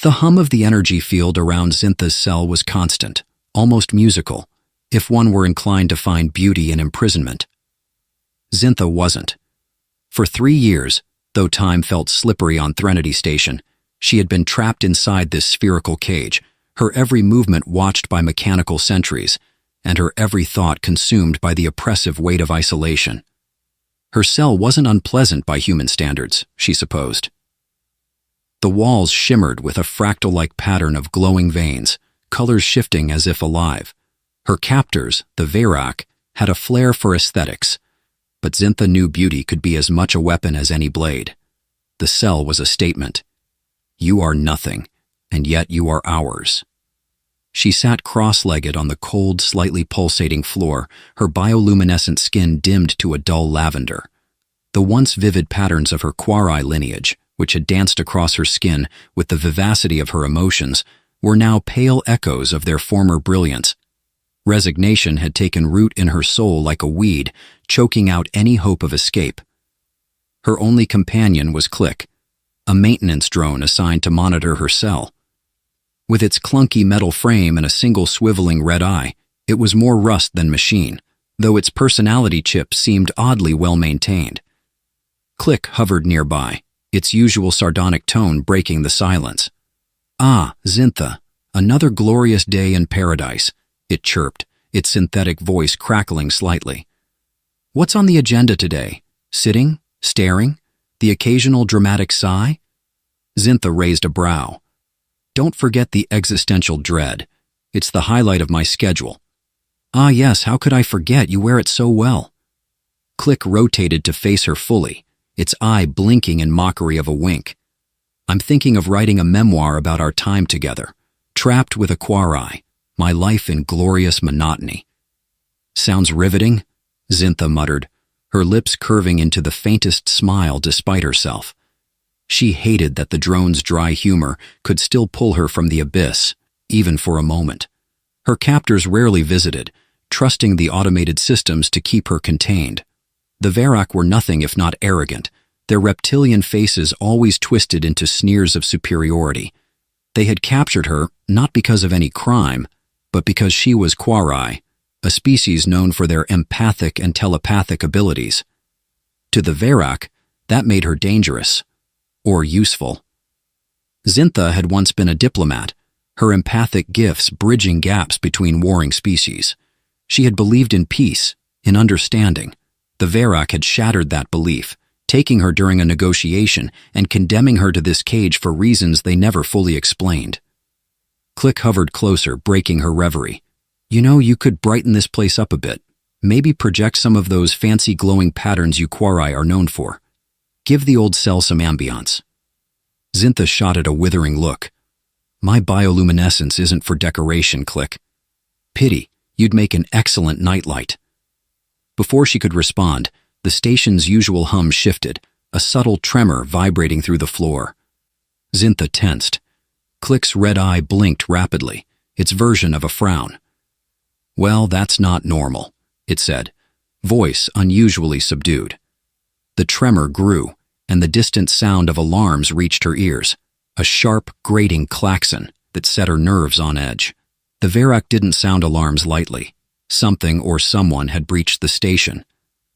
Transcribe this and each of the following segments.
The hum of the energy field around Zintha's cell was constant, almost musical, if one were inclined to find beauty in imprisonment. Zintha wasn't. For 3 years, though time felt slippery on Threnody Station, she had been trapped inside this spherical cage, her every movement watched by mechanical sentries, and her every thought consumed by the oppressive weight of isolation. Her cell wasn't unpleasant by human standards, she supposed. The walls shimmered with a fractal-like pattern of glowing veins, colors shifting as if alive. Her captors, the Verak, had a flair for aesthetics, but Zintha knew beauty could be as much a weapon as any blade. The cell was a statement. You are nothing, and yet you are ours. She sat cross-legged on the cold, slightly pulsating floor, her bioluminescent skin dimmed to a dull lavender. The once vivid patterns of her Quarai lineage, which had danced across her skin with the vivacity of her emotions, were now pale echoes of their former brilliance. Resignation had taken root in her soul like a weed, choking out any hope of escape. Her only companion was Click, a maintenance drone assigned to monitor her cell. With its clunky metal frame and a single swiveling red eye, it was more rust than machine, though its personality chip seemed oddly well-maintained. Click hovered nearby, its usual sardonic tone breaking the silence. "Ah, Zintha, another glorious day in paradise," it chirped, its synthetic voice crackling slightly. "What's on the agenda today? Sitting? Staring? The occasional dramatic sigh?" Zintha raised a brow. "Don't forget the existential dread. It's the highlight of my schedule." "Ah yes, how could I forget? You wear it so well." Click rotated to face her fully, its eye blinking in mockery of a wink. "I'm thinking of writing a memoir about our time together, trapped with a Quarai, my life in glorious monotony." "Sounds riveting," Zintha muttered, her lips curving into the faintest smile despite herself. She hated that the drone's dry humor could still pull her from the abyss, even for a moment. Her captors rarely visited, trusting the automated systems to keep her contained. The Verak were nothing if not arrogant, their reptilian faces always twisted into sneers of superiority. They had captured her not because of any crime, but because she was Quarai, a species known for their empathic and telepathic abilities. To the Verak, that made her dangerous. Or useful. Zintha had once been a diplomat, her empathic gifts bridging gaps between warring species. She had believed in peace, in understanding. The Verak had shattered that belief, taking her during a negotiation and condemning her to this cage for reasons they never fully explained. Click hovered closer, breaking her reverie. "You know, you could brighten this place up a bit. Maybe project some of those fancy glowing patterns you Quarai are known for. Give the old cell some ambiance." Zintha shot at a withering look. "My bioluminescence isn't for decoration, Click." "Pity, you'd make an excellent nightlight." Before she could respond, the station's usual hum shifted, a subtle tremor vibrating through the floor. Zintha tensed. Click's red eye blinked rapidly, its version of a frown. "Well, that's not normal," it said, voice unusually subdued. The tremor grew, and the distant sound of alarms reached her ears, a sharp, grating klaxon that set her nerves on edge. The Verak didn't sound alarms lightly. Something or someone had breached the station.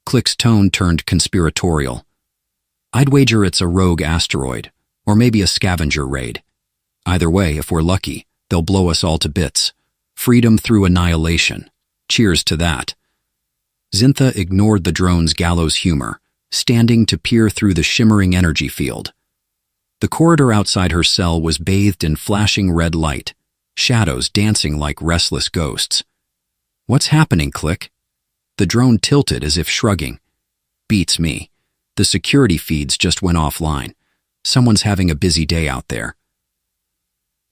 Click's tone turned conspiratorial. "I'd wager it's a rogue asteroid, or maybe a scavenger raid. Either way, if we're lucky, they'll blow us all to bits. Freedom through annihilation. Cheers to that." Zintha ignored the drone's gallows humor, standing to peer through the shimmering energy field. The corridor outside her cell was bathed in flashing red light, shadows dancing like restless ghosts. "What's happening, Click?" The drone tilted as if shrugging. "Beats me. The security feeds just went offline. Someone's having a busy day out there."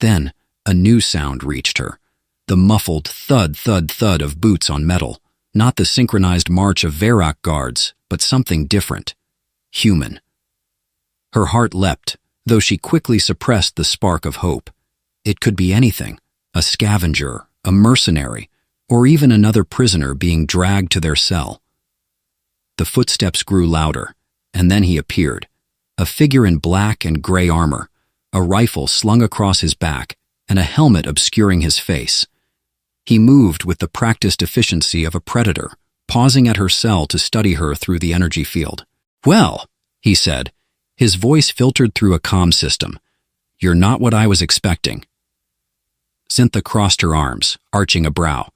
Then, a new sound reached her, the muffled thud, thud, thud of boots on metal, not the synchronized march of Verak guards, but something different. Human. Her heart leapt, though she quickly suppressed the spark of hope. It could be anything, a scavenger, a mercenary, or even another prisoner being dragged to their cell. The footsteps grew louder, and then he appeared, a figure in black and gray armor, a rifle slung across his back, and a helmet obscuring his face. He moved with the practiced efficiency of a predator, pausing at her cell to study her through the energy field. "Well," he said, his voice filtered through a comm system, "you're not what I was expecting." Zintha crossed her arms, arching a brow.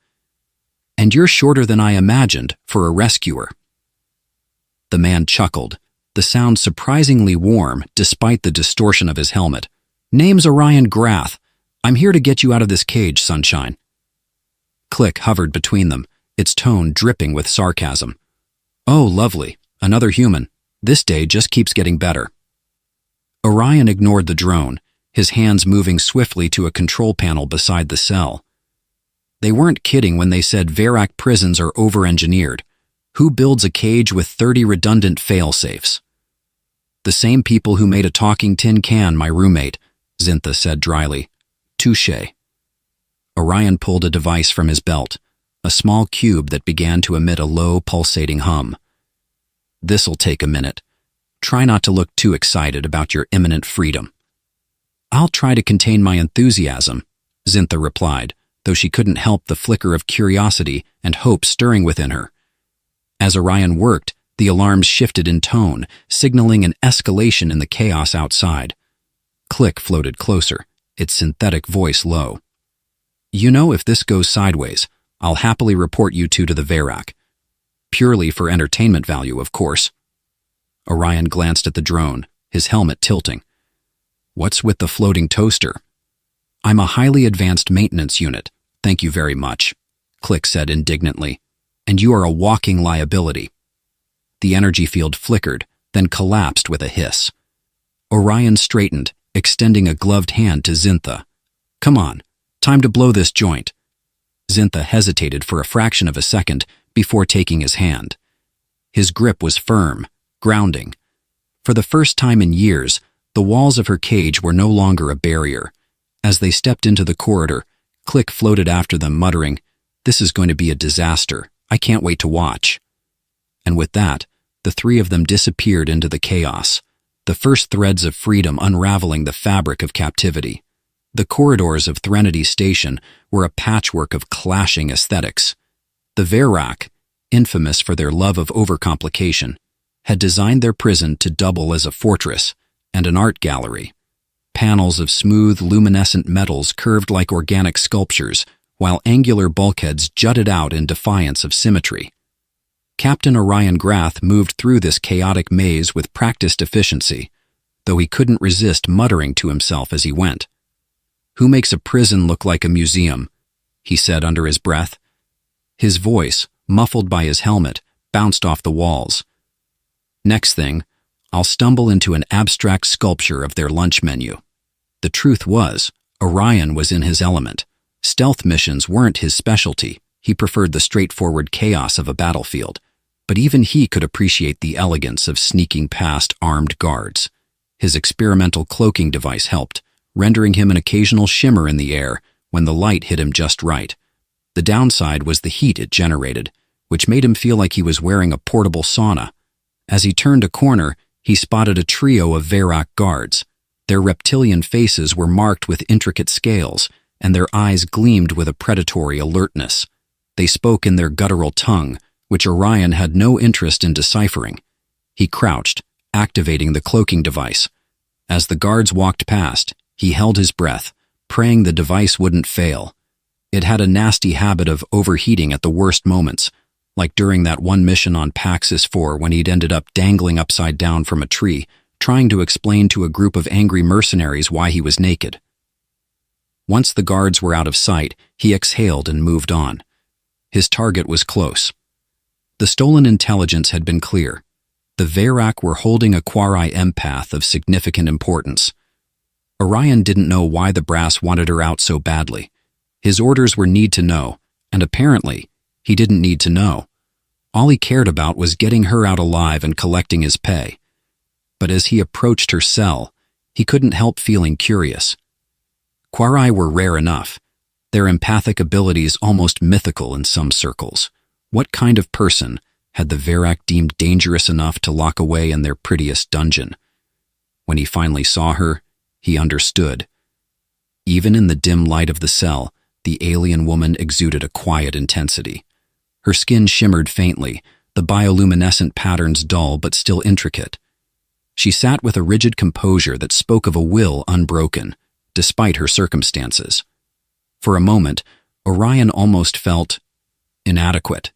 "And you're shorter than I imagined for a rescuer." The man chuckled, the sound surprisingly warm despite the distortion of his helmet. "Name's Orion Grath. I'm here to get you out of this cage, sunshine." Click hovered between them, its tone dripping with sarcasm. "Oh, lovely. Another human. This day just keeps getting better." Orion ignored the drone, his hands moving swiftly to a control panel beside the cell. They weren't kidding when they said Verak prisons are over-engineered. Who builds a cage with 30 redundant fail-safes? "The same people who made a talking tin can, my roommate," Zintha said dryly. "Touché." Orion pulled a device from his belt, a small cube that began to emit a low, pulsating hum. "This'll take a minute. Try not to look too excited about your imminent freedom." "I'll try to contain my enthusiasm," Zintha replied, though she couldn't help the flicker of curiosity and hope stirring within her. As Orion worked, the alarms shifted in tone, signaling an escalation in the chaos outside. Click floated closer, its synthetic voice low. "You know, if this goes sideways, I'll happily report you two to the Verak. Purely for entertainment value, of course." Orion glanced at the drone, his helmet tilting. "What's with the floating toaster?" "I'm a highly advanced maintenance unit, thank you very much," Click said indignantly. "And you are a walking liability." The energy field flickered, then collapsed with a hiss. Orion straightened, extending a gloved hand to Zintha. "Come on, time to blow this joint." Zintha hesitated for a fraction of a second before taking his hand. His grip was firm, grounding. For the first time in years, the walls of her cage were no longer a barrier. As they stepped into the corridor, Click floated after them, muttering, "This is going to be a disaster. I can't wait to watch." And with that, the three of them disappeared into the chaos, the first threads of freedom unraveling the fabric of captivity. The corridors of Threnody Station were a patchwork of clashing aesthetics. The Verak, infamous for their love of overcomplication, had designed their prison to double as a fortress and an art gallery. Panels of smooth, luminescent metals curved like organic sculptures, while angular bulkheads jutted out in defiance of symmetry. Captain Orion Grath moved through this chaotic maze with practiced efficiency, though he couldn't resist muttering to himself as he went. "Who makes a prison look like a museum?" he said under his breath. His voice, muffled by his helmet, bounced off the walls. "Next thing, I'll stumble into an abstract sculpture of their lunch menu." The truth was, Orion was in his element. Stealth missions weren't his specialty. He preferred the straightforward chaos of a battlefield. But even he could appreciate the elegance of sneaking past armed guards. His experimental cloaking device helped, rendering him an occasional shimmer in the air when the light hit him just right. The downside was the heat it generated, which made him feel like he was wearing a portable sauna. As he turned a corner, he spotted a trio of Verak guards. Their reptilian faces were marked with intricate scales, and their eyes gleamed with a predatory alertness. They spoke in their guttural tongue, which Orion had no interest in deciphering. He crouched, activating the cloaking device. As the guards walked past, he held his breath, praying the device wouldn't fail. It had a nasty habit of overheating at the worst moments, like during that one mission on Paxis 4 when he'd ended up dangling upside down from a tree, trying to explain to a group of angry mercenaries why he was naked. Once the guards were out of sight, he exhaled and moved on. His target was close. The stolen intelligence had been clear. The Verak were holding a Quari empath of significant importance. Orion didn't know why the brass wanted her out so badly. His orders were need to know, and apparently, he didn't need to know. All he cared about was getting her out alive and collecting his pay. But as he approached her cell, he couldn't help feeling curious. Quari were rare enough, their empathic abilities almost mythical in some circles. What kind of person had the Verak deemed dangerous enough to lock away in their prettiest dungeon? When he finally saw her, He understood. Even in the dim light of the cell, the alien woman exuded a quiet intensity. Her skin shimmered faintly, the bioluminescent patterns dull but still intricate. She sat with a rigid composure that spoke of a will unbroken, despite her circumstances. For a moment, Orion almost felt inadequate.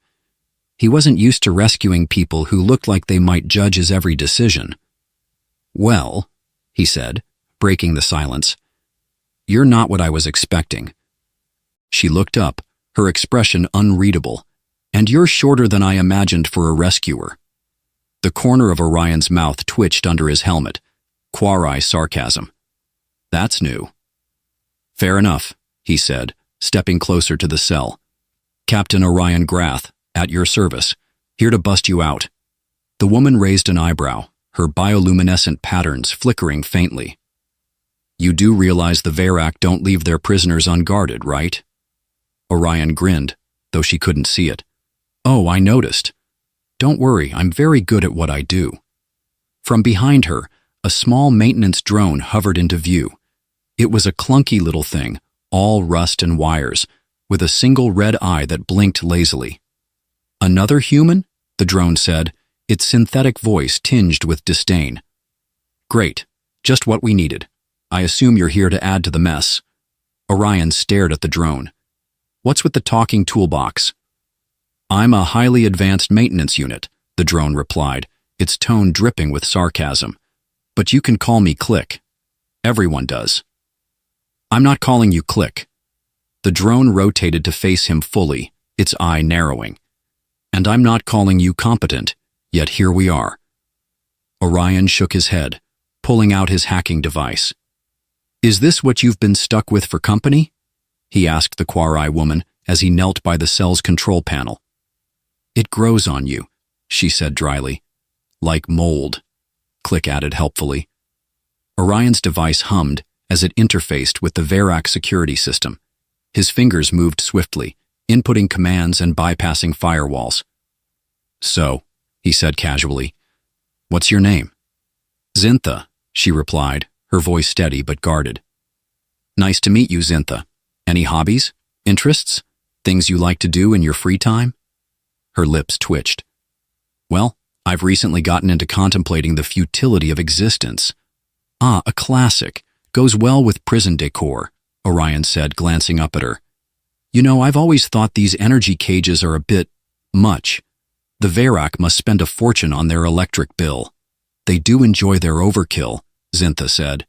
He wasn't used to rescuing people who looked like they might judge his every decision. "Well," he said, breaking the silence, "you're not what I was expecting." She looked up, her expression unreadable. "And you're shorter than I imagined for a rescuer." The corner of Orion's mouth twitched under his helmet. Quarai sarcasm. "That's new." "Fair enough," he said, stepping closer to the cell. "Captain Orion Grath, at your service, here to bust you out." The woman raised an eyebrow, her bioluminescent patterns flickering faintly. "You do realize the Verak don't leave their prisoners unguarded, right?" Orion grinned, though she couldn't see it. "Oh, I noticed. Don't worry, I'm very good at what I do." From behind her, a small maintenance drone hovered into view. It was a clunky little thing, all rust and wires, with a single red eye that blinked lazily. "Another human?" the drone said, its synthetic voice tinged with disdain. "Great, just what we needed. I assume you're here to add to the mess." Orion stared at the drone. "What's with the talking toolbox?" "I'm a highly advanced maintenance unit," the drone replied, its tone dripping with sarcasm. "But you can call me Click. Everyone does." "I'm not calling you Click." The drone rotated to face him fully, its eye narrowing. "And I'm not calling you competent, yet here we are." Orion shook his head, pulling out his hacking device. "Is this what you've been stuck with for company?" he asked the Quarai woman as he knelt by the cell's control panel. "It grows on you," she said dryly. "Like mold," Click added helpfully. Orion's device hummed as it interfaced with the Verak security system. His fingers moved swiftly, inputting commands and bypassing firewalls. "So," he said casually, "what's your name?" "Zintha," she replied, her voice steady but guarded. "Nice to meet you, Zintha. Any hobbies? Interests? Things you like to do in your free time?" Her lips twitched. "Well, I've recently gotten into contemplating the futility of existence." "Ah, a classic. Goes well with prison decor," Orion said, glancing up at her. "You know, I've always thought these energy cages are a bit much. The Verak must spend a fortune on their electric bill." "They do enjoy their overkill," Zintha said.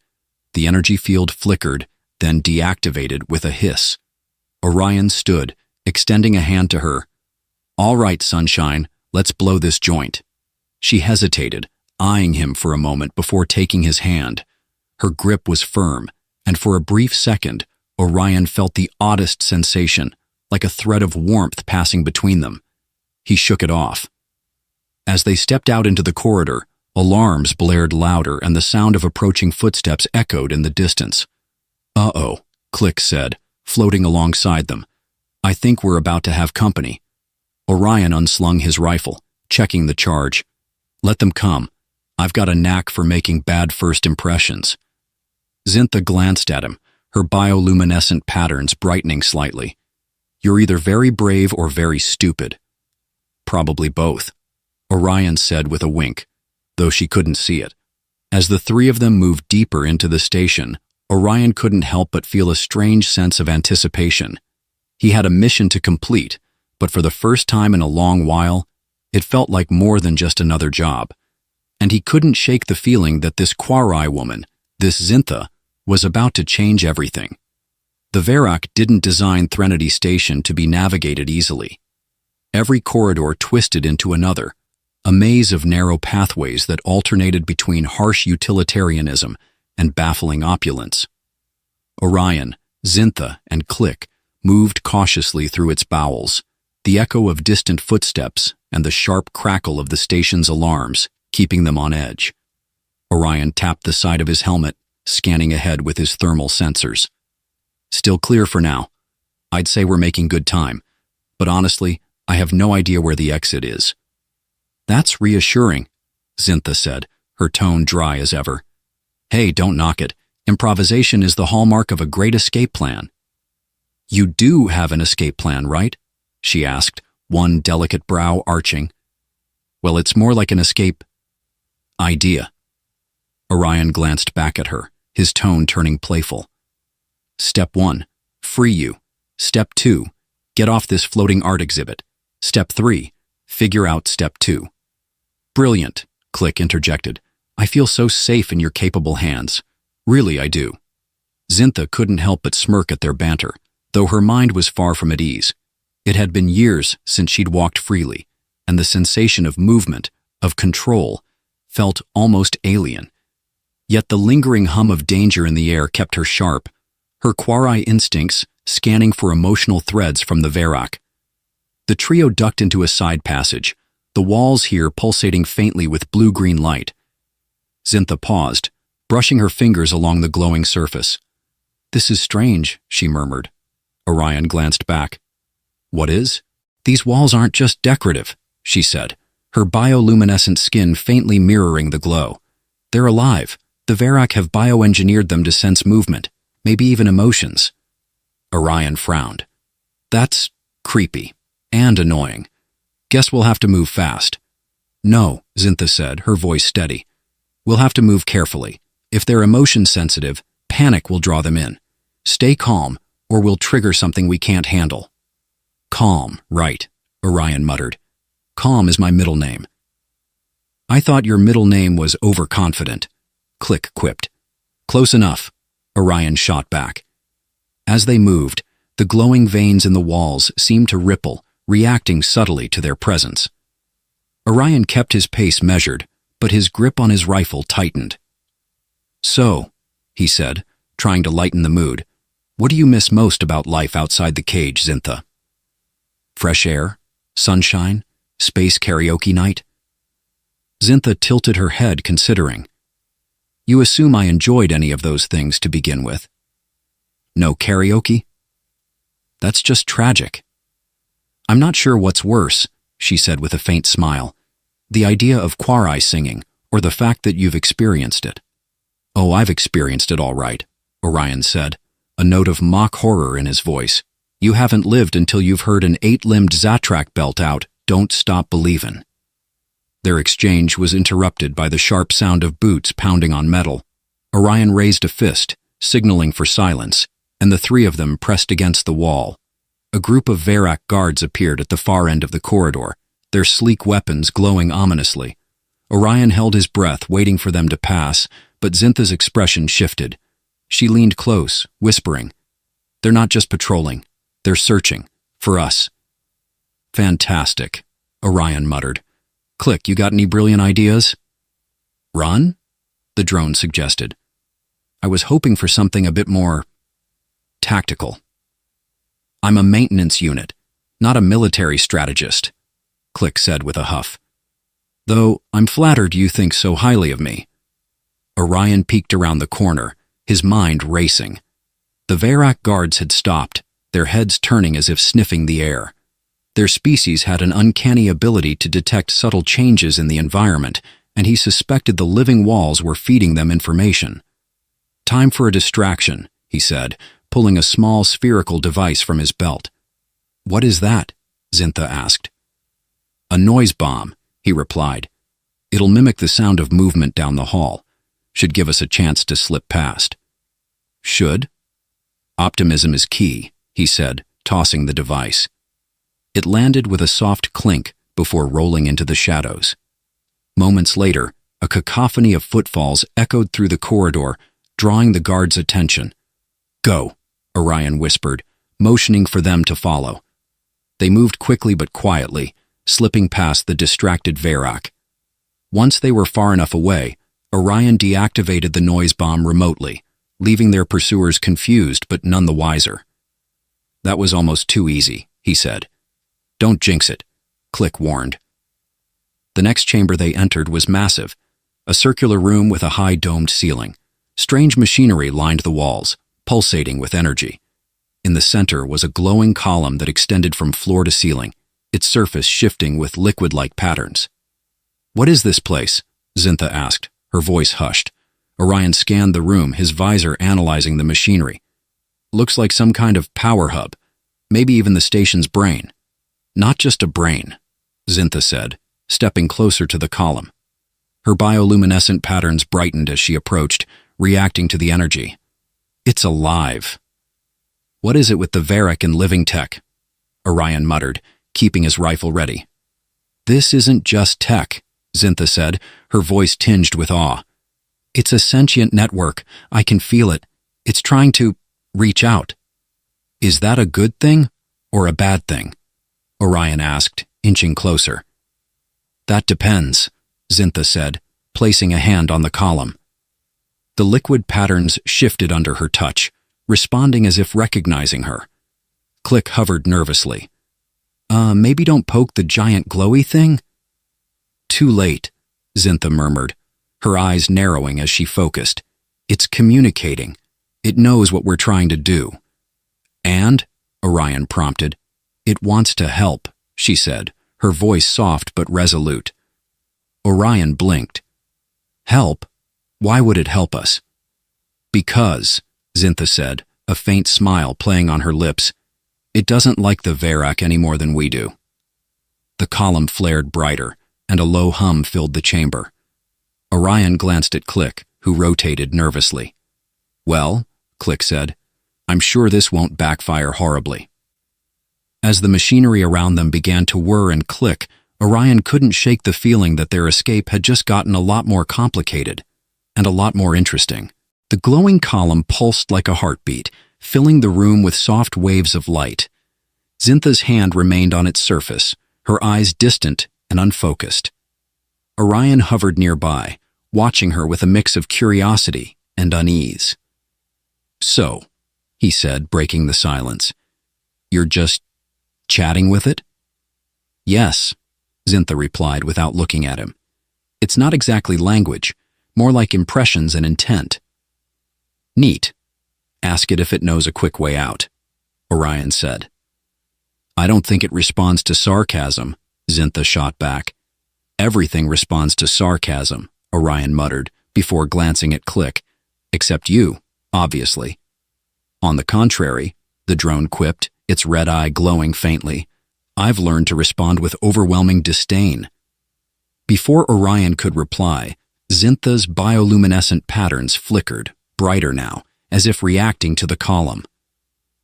The energy field flickered, then deactivated with a hiss. Orion stood, extending a hand to her. "All right, sunshine, let's blow this joint." She hesitated, eyeing him for a moment before taking his hand. Her grip was firm, and for a brief second, Orion felt the oddest sensation, like a thread of warmth passing between them. He shook it off. As they stepped out into the corridor, alarms blared louder and the sound of approaching footsteps echoed in the distance. "Uh-oh," Click said, floating alongside them. "I think we're about to have company." Orion unslung his rifle, checking the charge. "Let them come. I've got a knack for making bad first impressions." Zintha glanced at him, her bioluminescent patterns brightening slightly. "You're either very brave or very stupid." "Probably both," Orion said with a wink, though she couldn't see it. As the three of them moved deeper into the station, Orion couldn't help but feel a strange sense of anticipation. He had a mission to complete, but for the first time in a long while, it felt like more than just another job. And he couldn't shake the feeling that this Quarai woman, this Zintha, was about to change everything. The Verak didn't design Threnody Station to be navigated easily. Every corridor twisted into another, a maze of narrow pathways that alternated between harsh utilitarianism and baffling opulence. Orion, Zintha, and Click moved cautiously through its bowels, the echo of distant footsteps and the sharp crackle of the station's alarms keeping them on edge. Orion tapped the side of his helmet, scanning ahead with his thermal sensors. "Still clear for now. I'd say we're making good time, but honestly, I have no idea where the exit is." "That's reassuring," Zintha said, her tone dry as ever. "Hey, don't knock it. Improvisation is the hallmark of a great escape plan. You do have an escape plan, right? She asked, one delicate brow arching. Well, it's more like an escape idea. Orion glanced back at her, his tone turning playful. Step 1, free you. Step 2, get off this floating art exhibit. Step 3, figure out Step 2. Brilliant, Click interjected. I feel so safe in your capable hands. Really, I do. Zintha couldn't help but smirk at their banter, though her mind was far from at ease. It had been years since she'd walked freely, and the sensation of movement, of control, felt almost alien. Yet the lingering hum of danger in the air kept her sharp, her quarry instincts scanning for emotional threads from the Verak. The trio ducked into a side passage, the walls here pulsating faintly with blue-green light. Zintha paused, brushing her fingers along the glowing surface. This is strange, she murmured. Orion glanced back. What is? These walls aren't just decorative, she said, her bioluminescent skin faintly mirroring the glow. They're alive. The Verak have bioengineered them to sense movement, maybe even emotions. Orion frowned. That's creepy and annoying. Guess we'll have to move fast. No, Zintha said, her voice steady. We'll have to move carefully. If they're emotion sensitive, panic will draw them in. Stay calm, or we'll trigger something we can't handle. Calm, right, Orion muttered. Calm is my middle name. I thought your middle name was overconfident, Click quipped. Close enough, Orion shot back. As they moved, the glowing veins in the walls seemed to ripple, reacting subtly to their presence. Orion kept his pace measured, but his grip on his rifle tightened. So, he said, trying to lighten the mood, what do you miss most about life outside the cage, Zintha? Fresh air? Sunshine? Space karaoke night? Zintha tilted her head, considering. You assume I enjoyed any of those things to begin with. No karaoke? That's just tragic. I'm not sure what's worse, she said with a faint smile. The idea of quarry singing, or the fact that you've experienced it. Oh, I've experienced it all right, Orion said, a note of mock horror in his voice. You haven't lived until you've heard an 8-limbed Zatrak belt out, Don't Stop Believin'. Their exchange was interrupted by the sharp sound of boots pounding on metal. Orion raised a fist, signaling for silence, and the three of them pressed against the wall. A group of Verak guards appeared at the far end of the corridor, their sleek weapons glowing ominously. Orion held his breath, waiting for them to pass, but Zintha's expression shifted. She leaned close, whispering, They're not just patrolling. They're searching. For us. Fantastic, Orion muttered. Click, you got any brilliant ideas? Run? The drone suggested. I was hoping for something a bit more tactical. I'm a maintenance unit, not a military strategist, Click said with a huff. Though I'm flattered you think so highly of me. Orion peeked around the corner, his mind racing. The Verak guards had stopped, their heads turning as if sniffing the air. Their species had an uncanny ability to detect subtle changes in the environment, and he suspected the living walls were feeding them information. Time for a distraction, he said, pulling a small spherical device from his belt. What is that? Zintha asked. A noise bomb, he replied. It'll mimic the sound of movement down the hall. Should give us a chance to slip past. Should? Optimism is key, he said, tossing the device. It landed with a soft clink before rolling into the shadows. Moments later, a cacophony of footfalls echoed through the corridor, drawing the guards' attention. Go, Orion whispered, motioning for them to follow. They moved quickly but quietly, slipping past the distracted Verak. Once they were far enough away, Orion deactivated the noise bomb remotely, leaving their pursuers confused but none the wiser. That was almost too easy, he said. Don't jinx it, Click warned. The next chamber they entered was massive, a circular room with a high domed ceiling. Strange machinery lined the walls, pulsating with energy. In the center was a glowing column that extended from floor to ceiling, its surface shifting with liquid-like patterns. What is this place? Zintha asked, her voice hushed. Orion scanned the room, his visor analyzing the machinery. Looks like some kind of power hub, maybe even the station's brain. Not just a brain, Zintha said, stepping closer to the column. Her bioluminescent patterns brightened as she approached, reacting to the energy. It's alive. What is it with the Varrock and living tech? Orion muttered, keeping his rifle ready. This isn't just tech, Zintha said, her voice tinged with awe. It's a sentient network. I can feel it. It's trying to reach out. Is that a good thing or a bad thing? Orion asked, inching closer. That depends, Zintha said, placing a hand on the column. The liquid patterns shifted under her touch, responding as if recognizing her. Click hovered nervously. Maybe don't poke the giant glowy thing? Too late, Zintha murmured, her eyes narrowing as she focused. It's communicating. It knows what we're trying to do. And, Orion prompted, it wants to help, she said, her voice soft but resolute. Orion blinked. Help? Why would it help us? Because, Zintha said, a faint smile playing on her lips, it doesn't like the Varrock any more than we do. The column flared brighter, and a low hum filled the chamber. Orion glanced at Click, who rotated nervously. Well, Click said, I'm sure this won't backfire horribly. As the machinery around them began to whir and click, Orion couldn't shake the feeling that their escape had just gotten a lot more complicated, and a lot more interesting. The glowing column pulsed like a heartbeat, filling the room with soft waves of light. Zintha's hand remained on its surface, her eyes distant and unfocused. Orion hovered nearby, watching her with a mix of curiosity and unease. So, he said, breaking the silence, you're just chatting with it? Yes, Zintha replied without looking at him. It's not exactly language, more like impressions and intent. Neat. Ask it if it knows a quick way out, Orion said. I don't think it responds to sarcasm, Zintha shot back. Everything responds to sarcasm, Orion muttered, before glancing at Click. Except you, obviously. On the contrary, the drone quipped, its red eye glowing faintly, I've learned to respond with overwhelming disdain. Before Orion could reply, Zintha's bioluminescent patterns flickered, brighter now, as if reacting to the column.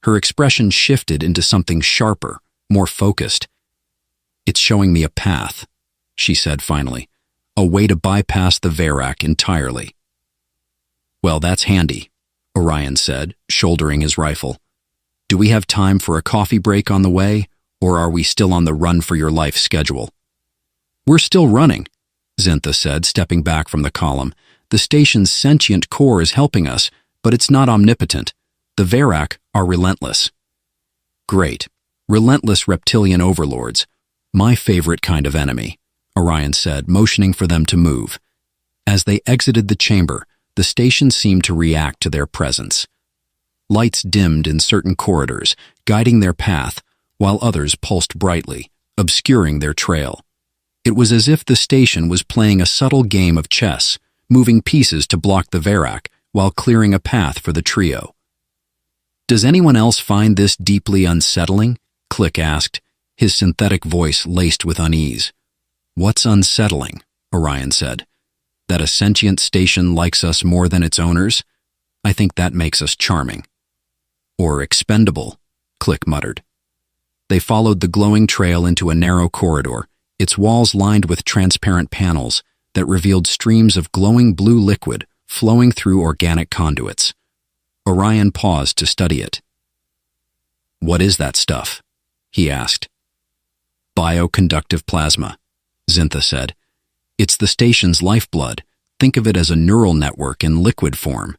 Her expression shifted into something sharper, more focused. It's showing me a path, she said finally, a way to bypass the Varrock entirely. Well, that's handy, Orion said, shouldering his rifle. Do we have time for a coffee break on the way, or are we still on the run-for-your-life schedule? We're still running, Zintha said, stepping back from the column. The station's sentient core is helping us, but it's not omnipotent. The Varrock are relentless. Great. Relentless reptilian overlords. My favorite kind of enemy, Orion said, motioning for them to move. As they exited the chamber, the station seemed to react to their presence. Lights dimmed in certain corridors, guiding their path, while others pulsed brightly, obscuring their trail. It was as if the station was playing a subtle game of chess, moving pieces to block the Varrock while clearing a path for the trio. Does anyone else find this deeply unsettling? Click asked, his synthetic voice laced with unease. What's unsettling? Orion said. That a sentient station likes us more than its owners? I think that makes us charming. Or expendable, Click muttered. They followed the glowing trail into a narrow corridor, its walls lined with transparent panels that revealed streams of glowing blue liquid flowing through organic conduits. Orion paused to study it. What is that stuff? He asked. Bioconductive plasma, Zintha said. It's the station's lifeblood. Think of it as a neural network in liquid form.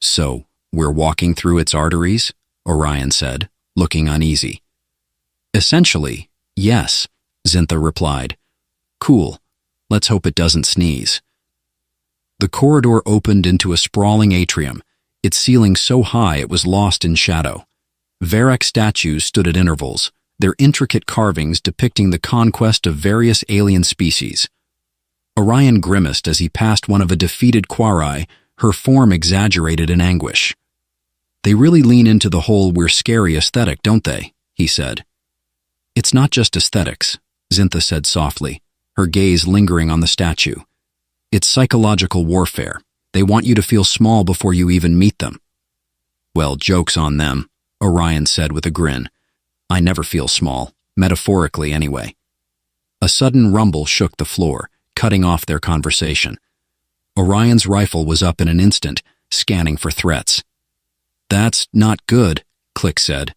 So, we're walking through its arteries? Orion said, looking uneasy. Essentially, yes, Zintha replied. Cool. Let's hope it doesn't sneeze. The corridor opened into a sprawling atrium, its ceiling so high it was lost in shadow. Varrock statues stood at intervals, their intricate carvings depicting the conquest of various alien species. Orion grimaced as he passed one of a defeated Quarai, her form exaggerated in anguish. They really lean into the whole "we're scary" aesthetic, don't they? He said. It's not just aesthetics, Zintha said softly, her gaze lingering on the statue. It's psychological warfare. They want you to feel small before you even meet them. Well, joke's on them, Orion said with a grin. I never feel small, metaphorically anyway. A sudden rumble shook the floor, cutting off their conversation. Orion's rifle was up in an instant, scanning for threats. That's not good, Click said.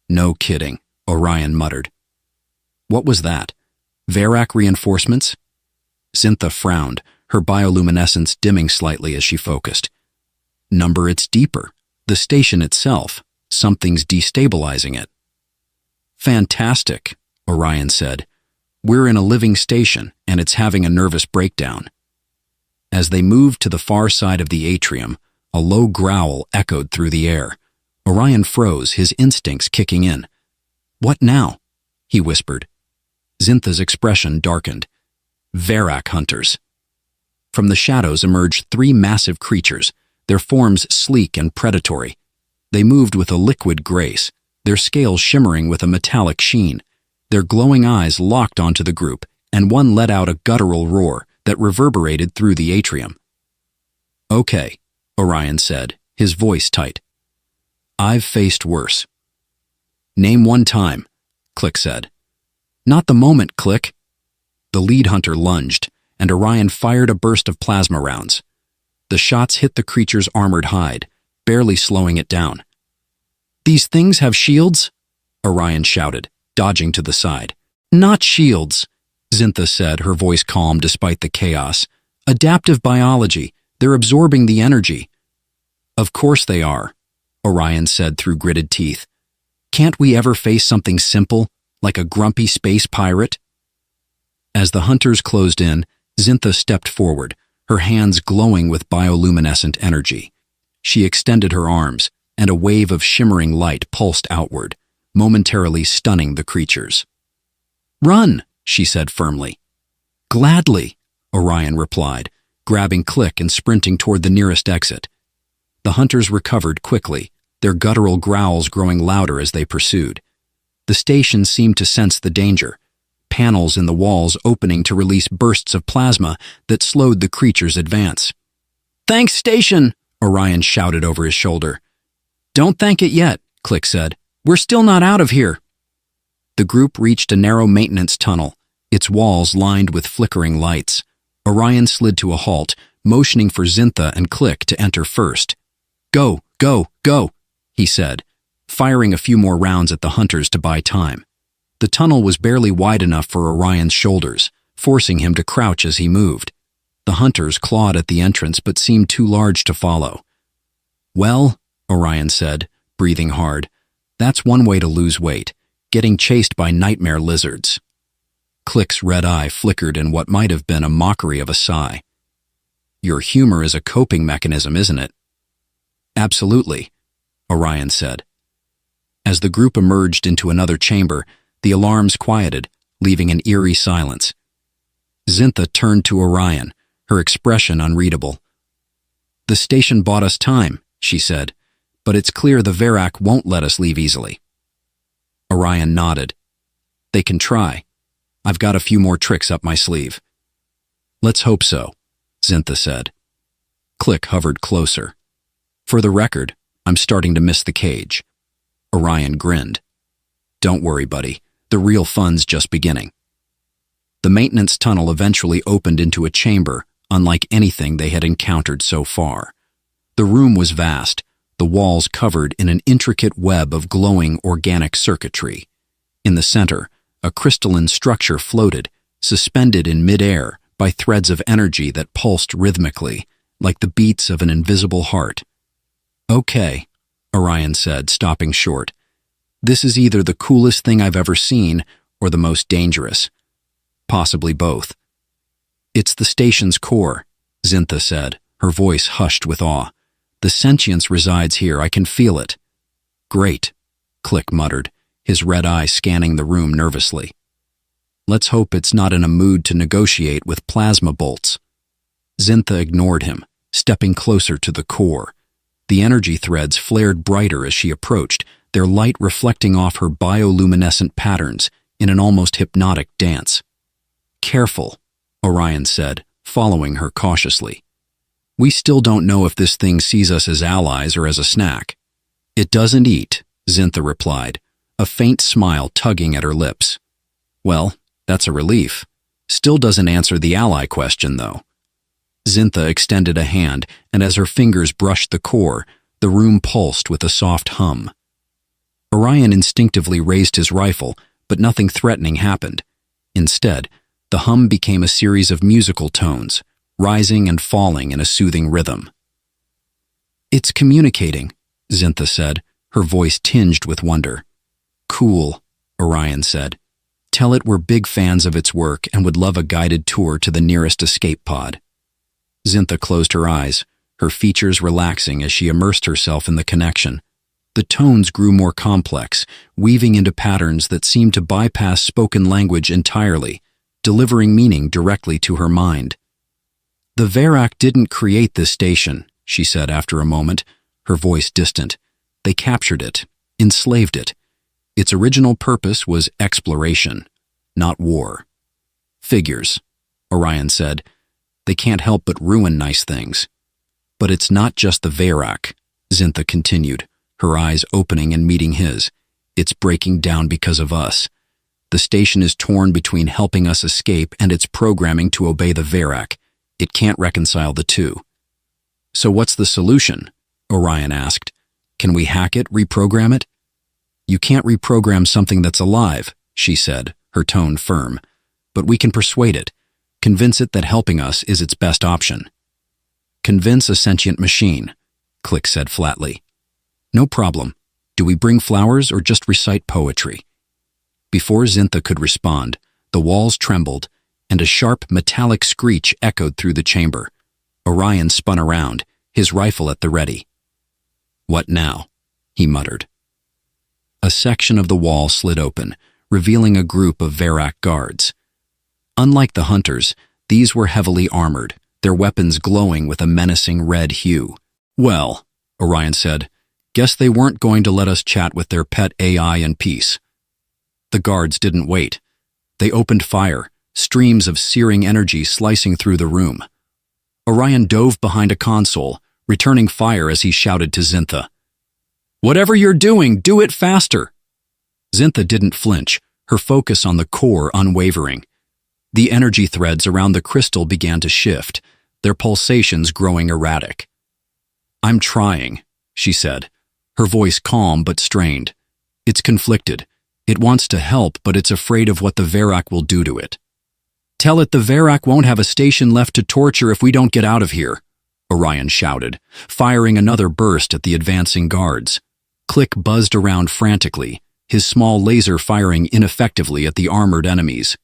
No kidding, Orion muttered. What was that? Verak reinforcements? Zintha frowned, her bioluminescence dimming slightly as she focused. Number, it's deeper. The station itself. Something's destabilizing it. Fantastic, Orion said. We're in a living station, and it's having a nervous breakdown. As they moved to the far side of the atrium, a low growl echoed through the air. Orion froze, his instincts kicking in. What now? He whispered. Zintha's expression darkened. Verak hunters. From the shadows emerged 3 massive creatures, their forms sleek and predatory. They moved with a liquid grace, their scales shimmering with a metallic sheen. Their glowing eyes locked onto the group, and one let out a guttural roar that reverberated through the atrium. Okay, Orion said, his voice tight. I've faced worse. Name one time, Click said. Not the moment, Click. The lead hunter lunged, and Orion fired a burst of plasma rounds. The shots hit the creature's armored hide, barely slowing it down. These things have shields? Orion shouted, dodging to the side. Not shields, Zintha said, her voice calm despite the chaos. Adaptive biology. They're absorbing the energy. Of course they are, Orion said through gritted teeth. Can't we ever face something simple, like a grumpy space pirate? As the hunters closed in, Zintha stepped forward, her hands glowing with bioluminescent energy. She extended her arms, and a wave of shimmering light pulsed outward, momentarily stunning the creatures. Run, she said firmly. Gladly, Orion replied, grabbing Click and sprinting toward the nearest exit. The hunters recovered quickly, their guttural growls growing louder as they pursued. The station seemed to sense the danger, panels in the walls opening to release bursts of plasma that slowed the creature's advance. Thanks, station, Orion shouted over his shoulder. Don't thank it yet, Click said. We're still not out of here. The group reached a narrow maintenance tunnel, its walls lined with flickering lights. Orion slid to a halt, motioning for Zintha and Click to enter first. Go, go, go, he said, firing a few more rounds at the hunters to buy time. The tunnel was barely wide enough for Orion's shoulders, forcing him to crouch as he moved. The hunters clawed at the entrance but seemed too large to follow. Well, Orion said, breathing hard, that's one way to lose weight, getting chased by nightmare lizards. Click's red eye flickered in what might have been a mockery of a sigh. Your humor is a coping mechanism, isn't it? Absolutely, Orion said. As the group emerged into another chamber, the alarms quieted, leaving an eerie silence. Zintha turned to Orion, her expression unreadable. The station bought us time, she said, but it's clear the Verak won't let us leave easily. Orion nodded. They can try. I've got a few more tricks up my sleeve. Let's hope so, Zintha said. Click hovered closer. For the record, I'm starting to miss the cage. Orion grinned. Don't worry, buddy. The real fun's just beginning. The maintenance tunnel eventually opened into a chamber unlike anything they had encountered so far. The room was vast, the walls covered in an intricate web of glowing organic circuitry. In the center, a crystalline structure floated, suspended in midair by threads of energy that pulsed rhythmically, like the beats of an invisible heart. Okay, Orion said, stopping short. This is either the coolest thing I've ever seen or the most dangerous. Possibly both. It's the station's core, Zintha said, her voice hushed with awe. The sentience resides here, I can feel it. Great, Click muttered, his red eye scanning the room nervously. Let's hope it's not in a mood to negotiate with plasma bolts. Zintha ignored him, stepping closer to the core. The energy threads flared brighter as she approached, their light reflecting off her bioluminescent patterns in an almost hypnotic dance. "Careful," Orion said, following her cautiously. "We still don't know if this thing sees us as allies or as a snack." "It doesn't eat," Zintha replied, a faint smile tugging at her lips. "Well, that's a relief. Still doesn't answer the ally question, though." Zintha extended a hand, and as her fingers brushed the core, the room pulsed with a soft hum. Orion instinctively raised his rifle, but nothing threatening happened. Instead, the hum became a series of musical tones, rising and falling in a soothing rhythm. "It's communicating," Zintha said, her voice tinged with wonder. "Cool," Orion said. "Tell it we're big fans of its work and would love a guided tour to the nearest escape pod." Zintha closed her eyes, her features relaxing as she immersed herself in the connection. The tones grew more complex, weaving into patterns that seemed to bypass spoken language entirely, delivering meaning directly to her mind. "The Verak didn't create this station," she said after a moment, her voice distant. "They captured it, enslaved it. Its original purpose was exploration, not war." "Figures," Orion said. "They can't help but ruin nice things." "But it's not just the Verak," Zintha continued, her eyes opening and meeting his. "It's breaking down because of us. The station is torn between helping us escape and its programming to obey the Verak. It can't reconcile the two." "So what's the solution?" Orion asked. "Can we hack it, reprogram it?" "You can't reprogram something that's alive," she said, her tone firm. "But we can persuade it, convince it that helping us is its best option." "Convince a sentient machine," Click said flatly. "No problem. Do we bring flowers or just recite poetry?" Before Zintha could respond, the walls trembled, and a sharp metallic screech echoed through the chamber. Orion spun around, his rifle at the ready. "What now?" he muttered. A section of the wall slid open, revealing a group of Verak guards. Unlike the hunters, these were heavily armored, their weapons glowing with a menacing red hue. "Well," Orion said, "guess they weren't going to let us chat with their pet AI in peace." The guards didn't wait. They opened fire, streams of searing energy slicing through the room. Orion dove behind a console, returning fire as he shouted to Zintha. "Whatever you're doing, do it faster!" Zintha didn't flinch, her focus on the core unwavering. The energy threads around the crystal began to shift, their pulsations growing erratic. "I'm trying," she said, her voice calm but strained. "It's conflicted. It wants to help, but it's afraid of what the Verak will do to it." "Tell it the Verak won't have a station left to torture if we don't get out of here," Orion shouted, firing another burst at the advancing guards. Click buzzed around frantically, his small laser firing ineffectively at the armored enemies.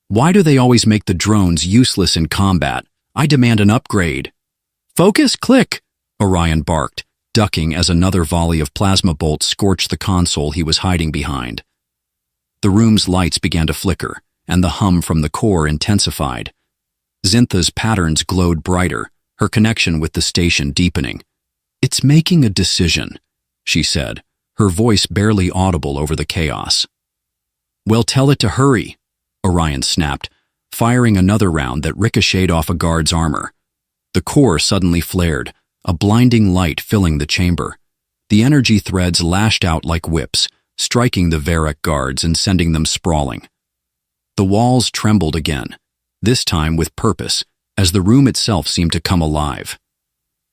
"Why do they always make the drones useless in combat? I demand an upgrade." "Focus, Click!" Orion barked, ducking as another volley of plasma bolts scorched the console he was hiding behind. The room's lights began to flicker, and the hum from the core intensified. Zintha's patterns glowed brighter, her connection with the station deepening. "It's making a decision," she said, her voice barely audible over the chaos. "Well, tell it to hurry," Orion snapped, firing another round that ricocheted off a guard's armor. The core suddenly flared, a blinding light filling the chamber. The energy threads lashed out like whips, striking the Verak guards and sending them sprawling. The walls trembled again, this time with purpose, as the room itself seemed to come alive.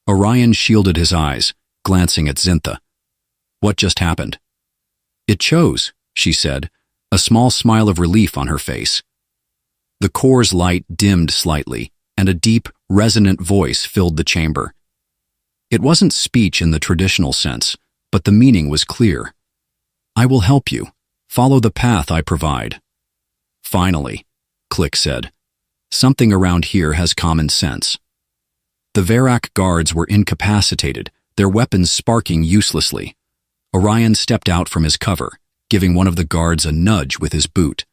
Orion shielded his eyes, glancing at Zintha. "What just happened?" "It chose," she said, a small smile of relief on her face. The core's light dimmed slightly, and a deep, resonant voice filled the chamber. It wasn't speech in the traditional sense, but the meaning was clear. "I will help you. Follow the path I provide." "Finally," Click said. "Something around here has common sense." The Verak guards were incapacitated, their weapons sparking uselessly. Orion stepped out from his cover, giving one of the guards a nudge with his boot.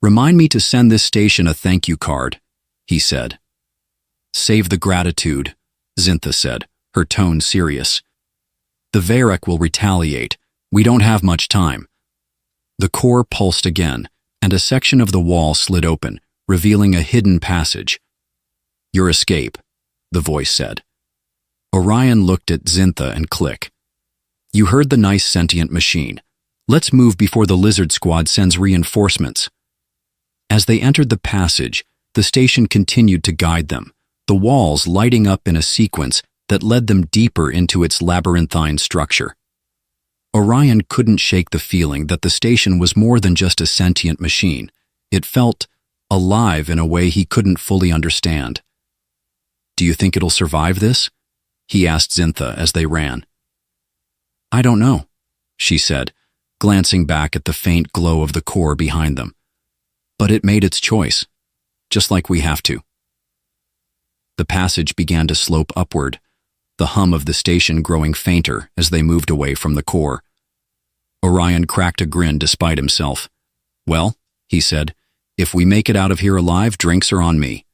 Remind me to send this station a thank you card, he said. Save the gratitude, Zintha said, her tone serious. The Varek will retaliate. We don't have much time. The core pulsed again, and a section of the wall slid open, revealing a hidden passage. Your escape, the voice said. Orion looked at Zintha and Click. You heard the nice sentient machine. Let's move before the lizard squad sends reinforcements. As they entered the passage, the station continued to guide them, the walls lighting up in a sequence that led them deeper into its labyrinthine structure. Orion couldn't shake the feeling that the station was more than just a sentient machine. It felt alive in a way he couldn't fully understand. Do you think it'll survive this? He asked Zintha as they ran. I don't know, she said, glancing back at the faint glow of the core behind them. But it made its choice, just like we have to. The passage began to slope upward, the hum of the station growing fainter as they moved away from the core. Orion cracked a grin despite himself. Well, he said, if we make it out of here alive, drinks are on me.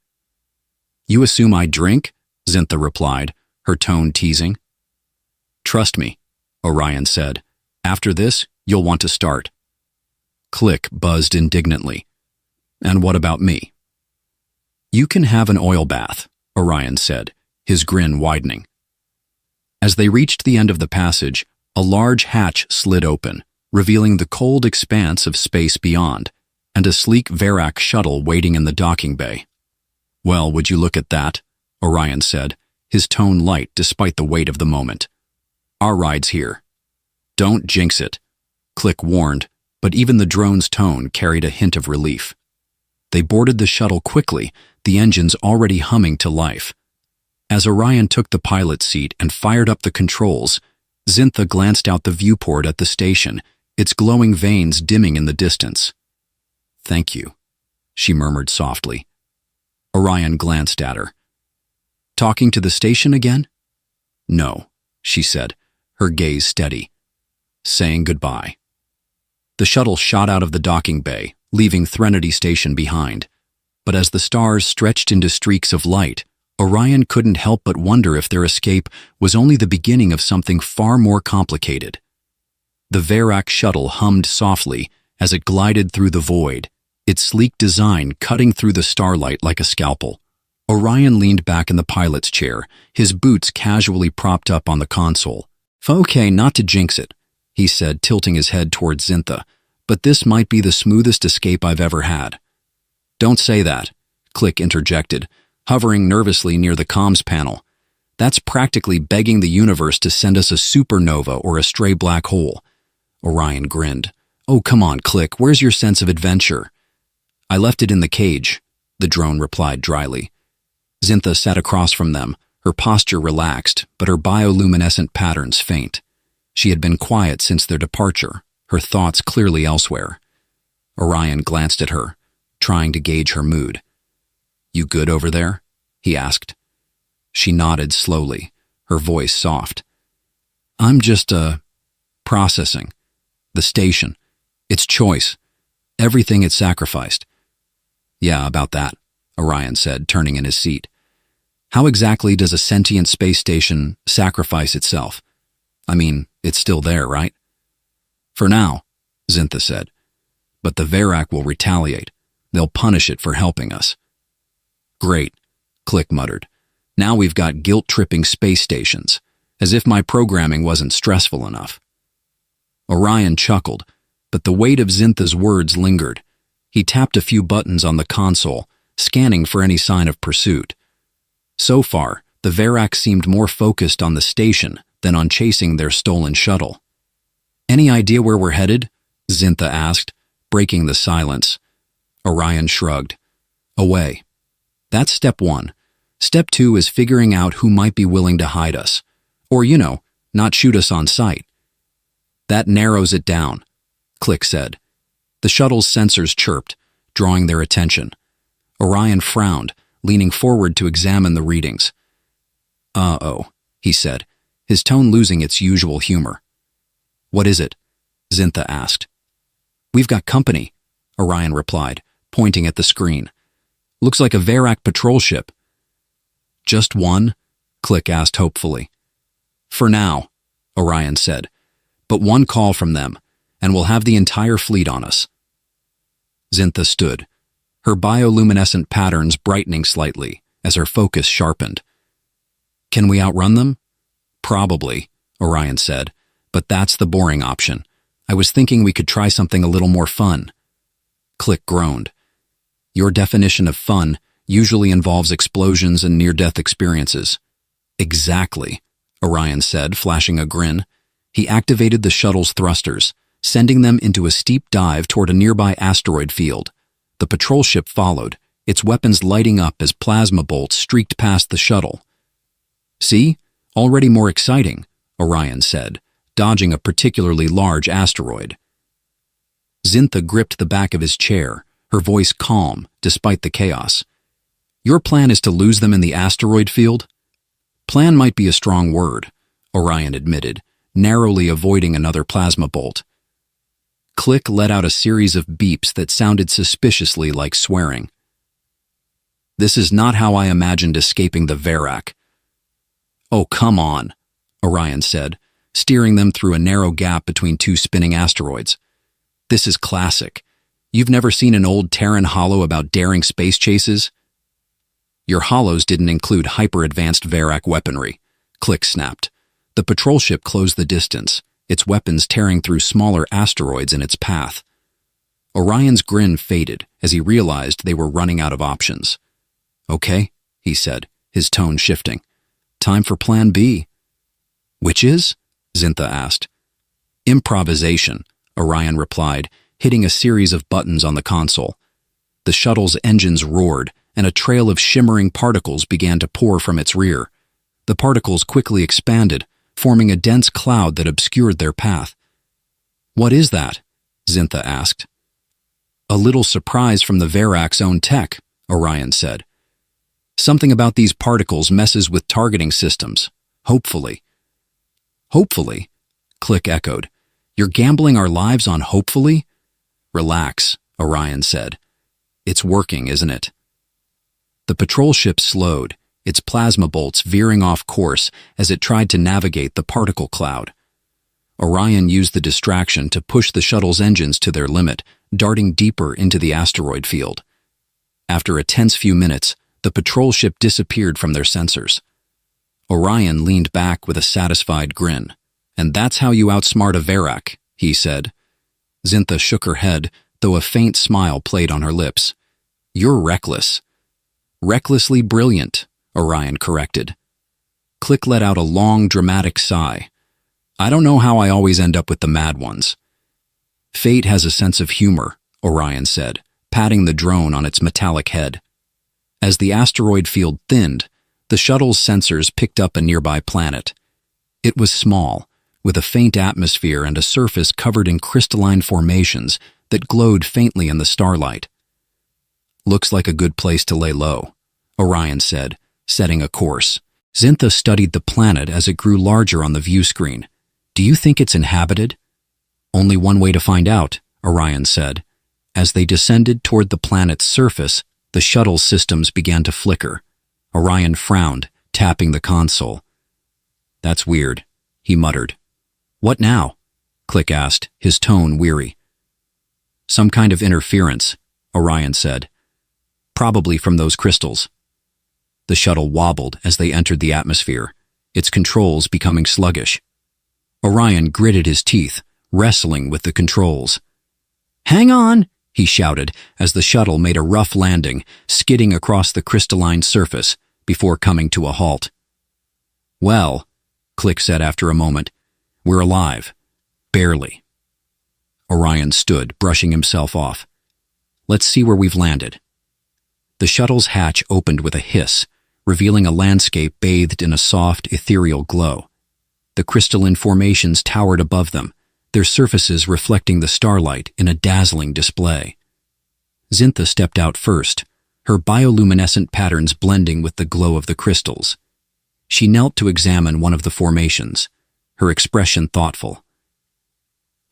You assume I drink? Zintha replied, her tone teasing. Trust me, Orion said. After this, you'll want to start. Click buzzed indignantly. And what about me? You can have an oil bath, Orion said, his grin widening. As they reached the end of the passage, a large hatch slid open, revealing the cold expanse of space beyond, and a sleek Varak shuttle waiting in the docking bay. Well, would you look at that? Orion said, his tone light despite the weight of the moment. Our ride's here. Don't jinx it, Click warned, but even the drone's tone carried a hint of relief. They boarded the shuttle quickly, the engines already humming to life. As Orion took the pilot's seat and fired up the controls, Zintha glanced out the viewport at the station, its glowing veins dimming in the distance. Thank you, she murmured softly. Orion glanced at her. Talking to the station again? No, she said, her gaze steady. Saying goodbye. The shuttle shot out of the docking bay, leaving Threnody Station behind. But as the stars stretched into streaks of light, Orion couldn't help but wonder if their escape was only the beginning of something far more complicated. The Varak shuttle hummed softly as it glided through the void, its sleek design cutting through the starlight like a scalpel. Orion leaned back in the pilot's chair, his boots casually propped up on the console. Okay, not to jinx it, he said, tilting his head towards Zintha, but this might be the smoothest escape I've ever had. Don't say that, Click interjected, hovering nervously near the comms panel. That's practically begging the universe to send us a supernova or a stray black hole. Orion grinned. Oh, come on, Click, where's your sense of adventure? I left it in the cage, the drone replied dryly. Zintha sat across from them, her posture relaxed, but her bioluminescent patterns faint. She had been quiet since their departure, her thoughts clearly elsewhere. Orion glanced at her, trying to gauge her mood. You good over there? He asked. She nodded slowly, her voice soft. I'm just, processing. The station. Its choice. Everything it sacrificed. Yeah, about that, Orion said, turning in his seat. How exactly does a sentient space station sacrifice itself? I mean, it's still there, right? For now, Zintha said. But the Varak will retaliate. They'll punish it for helping us. Great, Click muttered. Now we've got guilt-tripping space stations, as if my programming wasn't stressful enough. Orion chuckled, but the weight of Zintha's words lingered. He tapped a few buttons on the console, scanning for any sign of pursuit. So far, the Varak seemed more focused on the station than on chasing their stolen shuttle. Any idea where we're headed? Zintha asked, breaking the silence. Orion shrugged. Away. That's step one. Step two is figuring out who might be willing to hide us. Or, not shoot us on sight. That narrows it down, Click said. The shuttle's sensors chirped, drawing their attention. Orion frowned, leaning forward to examine the readings. Uh-oh, he said, his tone losing its usual humor. What is it? Zintha asked. We've got company, Orion replied, pointing at the screen. "Looks like a Verak patrol ship." "Just one?" Click asked hopefully. "For now," Orion said. "But one call from them, and we'll have the entire fleet on us." Zintha stood, her bioluminescent patterns brightening slightly as her focus sharpened. "Can we outrun them?" "Probably," Orion said, "but that's the boring option. I was thinking we could try something a little more fun." Click groaned. "Your definition of fun usually involves explosions and near-death experiences." "Exactly," Orion said, flashing a grin. He activated the shuttle's thrusters, sending them into a steep dive toward a nearby asteroid field. The patrol ship followed, its weapons lighting up as plasma bolts streaked past the shuttle. "See? Already more exciting," Orion said, dodging a particularly large asteroid. Zintha gripped the back of his chair, her voice calm despite the chaos. "Your plan is to lose them in the asteroid field?" "Plan might be a strong word," Orion admitted, narrowly avoiding another plasma bolt. Click let out a series of beeps that sounded suspiciously like swearing. "This is not how I imagined escaping the Verak." "Oh, come on," Orion said, steering them through a narrow gap between two spinning asteroids. "This is classic. You've never seen an old Terran holo about daring space chases?" "Your holos didn't include hyper-advanced Verak weaponry," Click snapped. The patrol ship closed the distance, its weapons tearing through smaller asteroids in its path. Orion's grin faded as he realized they were running out of options. "Okay," he said, his tone shifting. "Time for Plan B." "Which is?" Zintha asked. "Improvisation," Orion replied, hitting a series of buttons on the console. The shuttle's engines roared, and a trail of shimmering particles began to pour from its rear. The particles quickly expanded, forming a dense cloud that obscured their path. "What is that?" Zintha asked. "A little surprise from the Verak's own tech," Orion said. "Something about these particles messes with targeting systems. Hopefully." "Hopefully?" Click echoed. "You're gambling our lives on hopefully?" "Relax," Orion said. "It's working, isn't it?" The patrol ship slowed, its plasma bolts veering off course as it tried to navigate the particle cloud. Orion used the distraction to push the shuttle's engines to their limit, darting deeper into the asteroid field. After a tense few minutes, the patrol ship disappeared from their sensors. Orion leaned back with a satisfied grin. "And that's how you outsmart a Verak," he said. Zintha shook her head, though a faint smile played on her lips. "You're reckless." "Recklessly brilliant," Orion corrected. Click let out a long, dramatic sigh. "I don't know how I always end up with the mad ones." "Fate has a sense of humor," Orion said, patting the drone on its metallic head. As the asteroid field thinned, the shuttle's sensors picked up a nearby planet. It was small, with a faint atmosphere and a surface covered in crystalline formations that glowed faintly in the starlight. "Looks like a good place to lay low," Orion said, setting a course. Zintha studied the planet as it grew larger on the view screen. "Do you think it's inhabited?" "Only one way to find out," Orion said. As they descended toward the planet's surface, the shuttle systems began to flicker. Orion frowned, tapping the console. "That's weird," he muttered. "What now?" Click asked, his tone weary. "Some kind of interference," Orion said. "Probably from those crystals." The shuttle wobbled as they entered the atmosphere, its controls becoming sluggish. Orion gritted his teeth, wrestling with the controls. "Hang on!" he shouted as the shuttle made a rough landing, skidding across the crystalline surface before coming to a halt. "Well," Click said after a moment, "we're alive. Barely." Orion stood, brushing himself off. "Let's see where we've landed." The shuttle's hatch opened with a hiss, revealing a landscape bathed in a soft, ethereal glow. The crystalline formations towered above them, their surfaces reflecting the starlight in a dazzling display. Zintha stepped out first, her bioluminescent patterns blending with the glow of the crystals. She knelt to examine one of the formations, her expression thoughtful.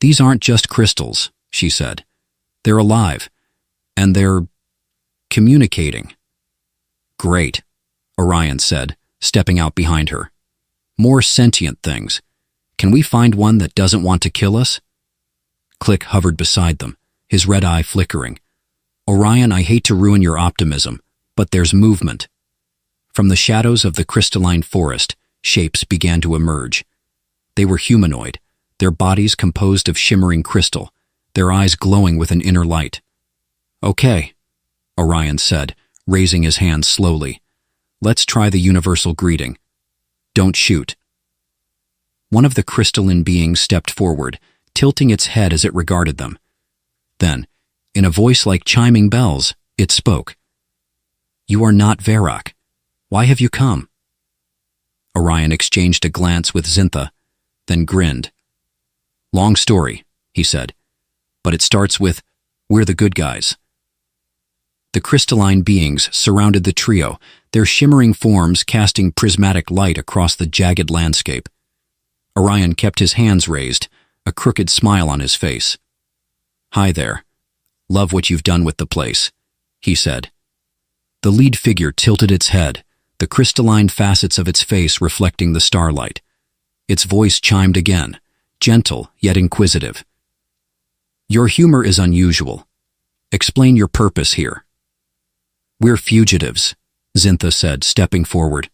"These aren't just crystals," she said. "They're alive, and they're Communicating. Great, Orion said, stepping out behind her. More sentient things. Can we find one that doesn't want to kill us? Click hovered beside them, his red eye flickering. Orion, I hate to ruin your optimism, but there's movement. From the shadows of the crystalline forest, shapes began to emerge. They were humanoid, their bodies composed of shimmering crystal, their eyes glowing with an inner light. Okay, Orion said, raising his hand slowly. Let's try the universal greeting. Don't shoot. One of the crystalline beings stepped forward, tilting its head as it regarded them. Then, in a voice like chiming bells, it spoke. You are not Verak. Why have you come? Orion exchanged a glance with Zintha, then grinned. Long story, he said, but it starts with, we're the good guys. The crystalline beings surrounded the trio, their shimmering forms casting prismatic light across the jagged landscape. Orion kept his hands raised, a crooked smile on his face. Hi there. Love what you've done with the place, he said. The lead figure tilted its head, the crystalline facets of its face reflecting the starlight. Its voice chimed again, gentle yet inquisitive. Your humor is unusual. Explain your purpose here. We're fugitives, Zintha said, stepping forward.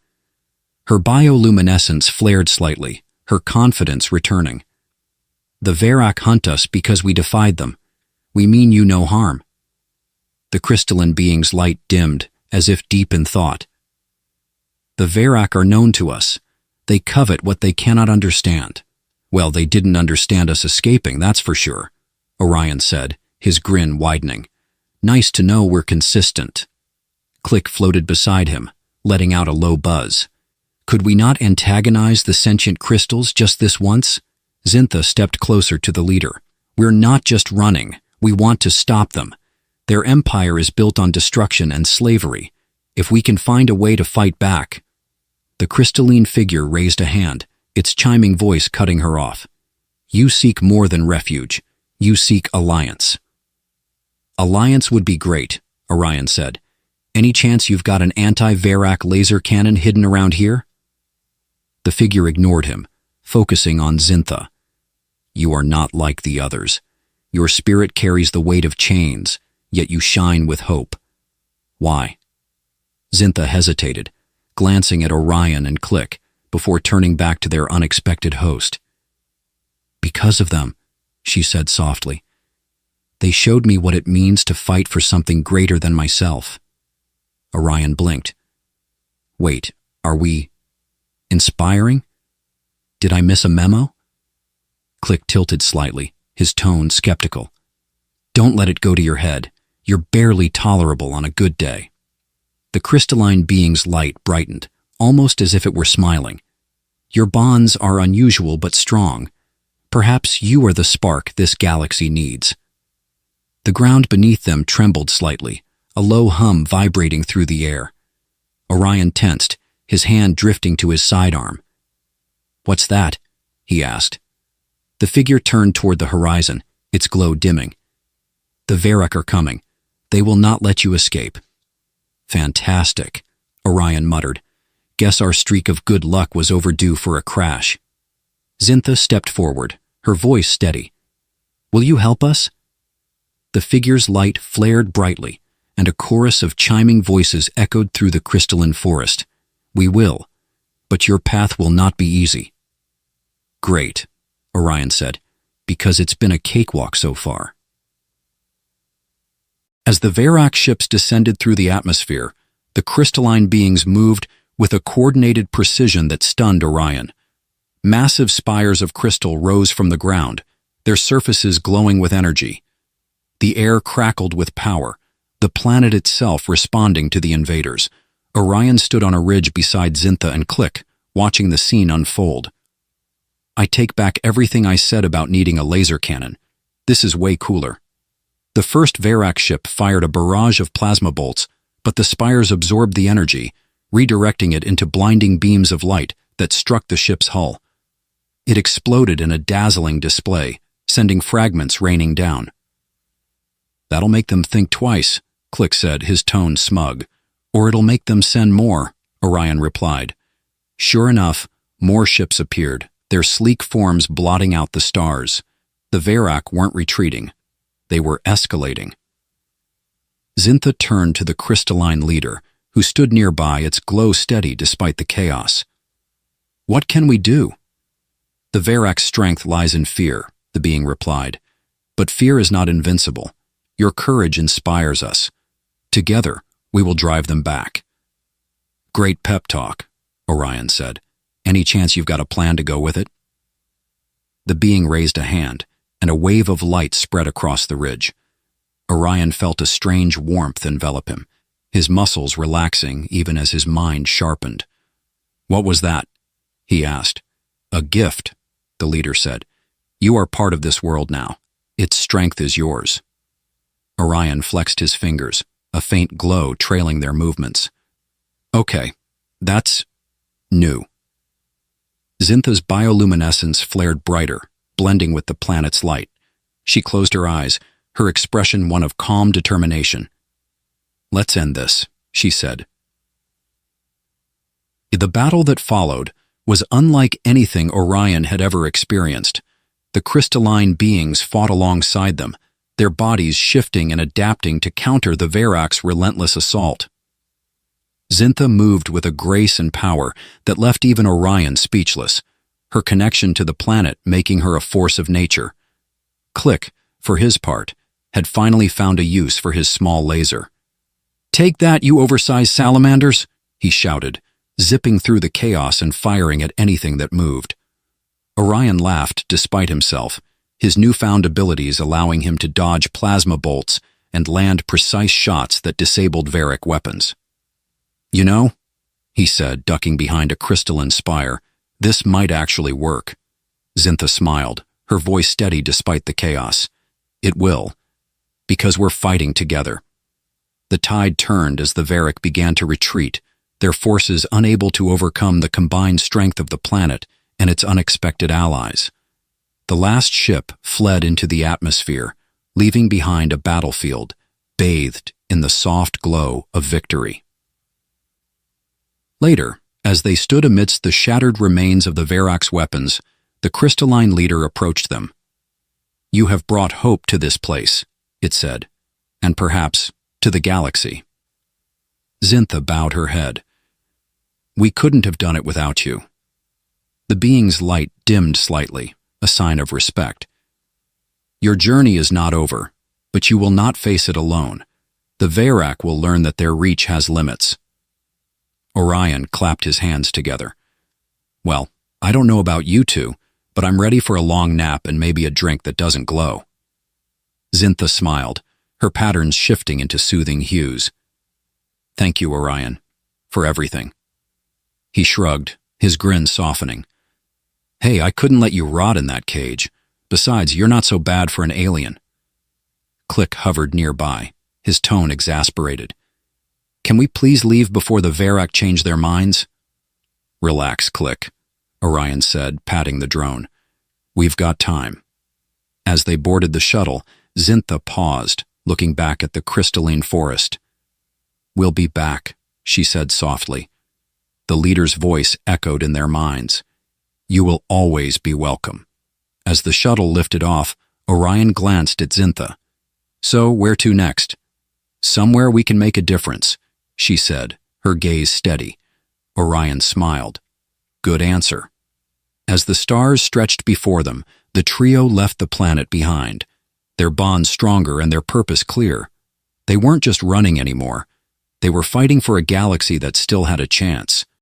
Her bioluminescence flared slightly, her confidence returning. The Verak hunt us because we defied them. We mean you no harm. The crystalline being's light dimmed, as if deep in thought. The Verak are known to us. They covet what they cannot understand. Well, they didn't understand us escaping, that's for sure, Orion said, his grin widening. Nice to know we're consistent. Click floated beside him, letting out a low buzz. Could we not antagonize the sentient crystals just this once? Zintha stepped closer to the leader. We're not just running. We want to stop them. Their empire is built on destruction and slavery. If we can find a way to fight back. The crystalline figure raised a hand, its chiming voice cutting her off. You seek more than refuge. You seek alliance. Alliance would be great, Orion said. Any chance you've got an anti-Verak laser cannon hidden around here? The figure ignored him, focusing on Zintha. You are not like the others. Your spirit carries the weight of chains, yet you shine with hope. Why? Zintha hesitated, glancing at Orion and Click, before turning back to their unexpected host. Because of them, she said softly. They showed me what it means to fight for something greater than myself. Orion blinked. Wait, are we inspiring? Did I miss a memo? Click tilted slightly, his tone skeptical. Don't let it go to your head. You're barely tolerable on a good day. The crystalline being's light brightened, almost as if it were smiling. Your bonds are unusual but strong. Perhaps you are the spark this galaxy needs. The ground beneath them trembled slightly, a low hum vibrating through the air. Orion tensed, his hand drifting to his sidearm. What's that? He asked. The figure turned toward the horizon, its glow dimming. The Verak are coming. They will not let you escape. Fantastic, Orion muttered. Guess our streak of good luck was overdue for a crash. Zintha stepped forward, her voice steady. Will you help us? The figure's light flared brightly, and a chorus of chiming voices echoed through the crystalline forest. We will, but your path will not be easy. Great, Orion said, because it's been a cakewalk so far. As the Verak ships descended through the atmosphere, the crystalline beings moved with a coordinated precision that stunned Orion. Massive spires of crystal rose from the ground, their surfaces glowing with energy. The air crackled with power, the planet itself responding to the invaders. Orion stood on a ridge beside Zintha and Click, watching the scene unfold. I take back everything I said about needing a laser cannon. This is way cooler. The first Verak ship fired a barrage of plasma bolts, but the spires absorbed the energy, redirecting it into blinding beams of light that struck the ship's hull. It exploded in a dazzling display, sending fragments raining down. That'll make them think twice, Click said, his tone smug. Or it'll make them send more, Orion replied. Sure enough, more ships appeared, their sleek forms blotting out the stars. The Verak weren't retreating. They were escalating. Zintha turned to the crystalline leader, who stood nearby, its glow steady despite the chaos. What can we do? The Verak's strength lies in fear, the being replied. But fear is not invincible. Your courage inspires us. Together, we will drive them back. Great pep talk, Orion said. Any chance you've got a plan to go with it? The being raised a hand, and a wave of light spread across the ridge. Orion felt a strange warmth envelop him, his muscles relaxing even as his mind sharpened. What was that? He asked. A gift, the leader said. You are part of this world now. Its strength is yours. Orion flexed his fingers, a faint glow trailing their movements. Okay, that's new. Zintha's bioluminescence flared brighter, blending with the planet's light. She closed her eyes, her expression one of calm determination. Let's end this, she said. The battle that followed was unlike anything Orion had ever experienced. The crystalline beings fought alongside them, their bodies shifting and adapting to counter the Verak's relentless assault. Zintha moved with a grace and power that left even Orion speechless, her connection to the planet making her a force of nature. Click, for his part, had finally found a use for his small laser. Take that, you oversized salamanders, he shouted, zipping through the chaos and firing at anything that moved. Orion laughed despite himself, his newfound abilities allowing him to dodge plasma bolts and land precise shots that disabled Verak weapons. You know, he said, ducking behind a crystalline spire, this might actually work. Zintha smiled, her voice steady despite the chaos. It will, because we're fighting together. The tide turned as the Verak began to retreat, their forces unable to overcome the combined strength of the planet and its unexpected allies. The last ship fled into the atmosphere, leaving behind a battlefield bathed in the soft glow of victory. Later, as they stood amidst the shattered remains of the Verak's weapons, the crystalline leader approached them. You have brought hope to this place, it said, and perhaps to the galaxy. Zintha bowed her head. We couldn't have done it without you. The being's light dimmed slightly, a sign of respect. Your journey is not over, but you will not face it alone. The Verak will learn that their reach has limits. Orion clapped his hands together. Well, I don't know about you two, but I'm ready for a long nap and maybe a drink that doesn't glow. Zintha smiled, her patterns shifting into soothing hues. Thank you, Orion, for everything. He shrugged, his grin softening. Hey, I couldn't let you rot in that cage. Besides, you're not so bad for an alien. Click hovered nearby, his tone exasperated. Can we please leave before the Verak change their minds? Relax, Click, Orion said, patting the drone. We've got time. As they boarded the shuttle, Zintha paused, looking back at the crystalline forest. We'll be back, she said softly. The leader's voice echoed in their minds. You will always be welcome. As the shuttle lifted off, Orion glanced at Zintha. So, where to next? Somewhere we can make a difference, she said, her gaze steady. Orion smiled. Good answer. As the stars stretched before them, the trio left the planet behind, their bond stronger and their purpose clear. They weren't just running anymore. They were fighting for a galaxy that still had a chance.